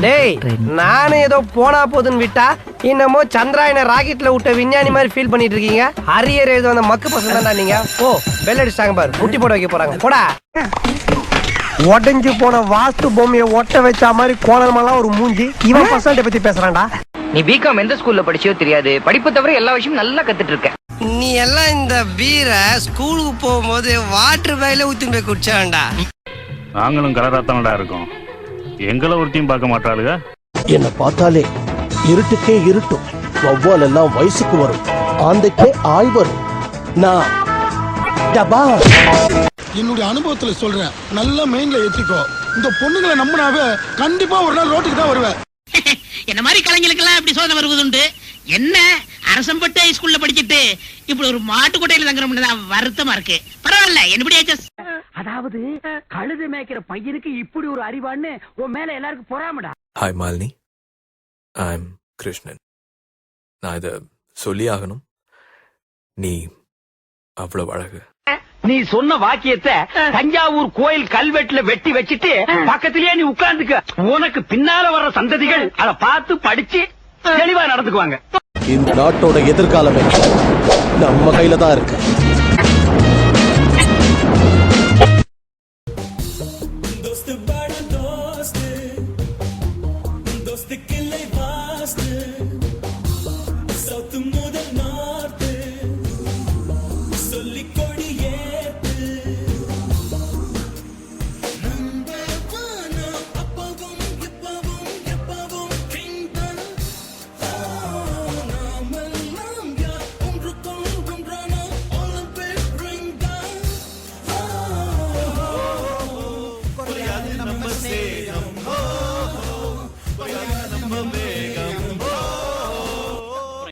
டேய் நானே ஏதோ போனா போதுன்னு விட்டா இன்னமோ சந்திராயன ராக்கெட்ல விட்ட விஞ்ஞானி மாதிரி ஃபீல் பண்ணிட்டு இருக்கீங்க. அரியர் எழுத வந்த மக்கு பசங்க தான்டா நீங்க. ஓ பெல் அடிச்சாங்க பாரு, முட்டி போட வைக்க போறாங்க. போடா. உடஞ்சு போன வாஸ்து பொம்மையை ஒட்ட வச்ச மாதிரி கோணமெல்லாம் ஒரு மூஞ்சி. இவன் பர்சன்ட் பத்தி பேசுறான்டா. நீ பிகாம் எந்த ஸ்கூல்ல படிச்சியோ தெரியாது, படிப்பு தவிர எல்லா விஷயமும் நல்லா கத்துட்டு இருக்க. நீ எல்லாம் இந்த பீரை ஸ்கூலுக்கு போகும்போது வாட்டர் பேக்ல ஊத்தி போய் குடிச்சாண்டா. நாங்களும் கலராத்தானடா இருக்கோம், எங்களை ஒருத்தையும் பார்க்க மாட்டாளுங்க. என்ன பார்த்தாலே இருட்டுக்கே இருட்டும், வௌவால் எல்லாம் வயசுக்கு வரும், ஆந்தைக்கே ஆய் வரும். நான் என்னுடைய அனுபவத்துல சொல்றேன், நல்ல மெயின்ல ஏத்திக்கோ. இந்த பொண்ணுங்களை நம்பினாவே கண்டிப்பா ஒரு நாள் ரோட்டுக்கு தான் வருவேன். என்ன மாதிரி கலைஞர்களுக்கெல்லாம் இப்படி சோதனை வருவதுண்டு. என்ன அரசம்பட்டு ஸ்கூல்ல படிச்சுட்டு இப்படி ஒரு மாட்டுக்கொட்டையில தங்குறோம்னு தான் வருத்தமா இருக்கு. பரவாயில்ல, என்னபடி அதாவது கழுது மேய்க்கிற பையனுக்கு இப்படி ஒரு அறிவான்னு உன் மேல எல்லாருக்கும் பொறாமடா. Hi Malini, I am Krishnan. நான் இத சொல்லி ஆகணும், நீ அவ்வளவு அழகு. நீ சொன்ன வாக்கியத்தை தஞ்சாவூர் கோயில் கல்வெட்டுல வெட்டி வச்சிட்டு பக்கத்திலேயே நீ உட்கார்ந்துக்க. உனக்கு பின்னால வர்ற சந்ததிகள் அதை பார்த்து படிச்சு தெளிவா நடந்துக்குவாங்க. இந்த நாட்டோட எதிர்காலமே நம்ம கையில தான் இருக்கு. दोस्त किले वास्ते सौत मुदल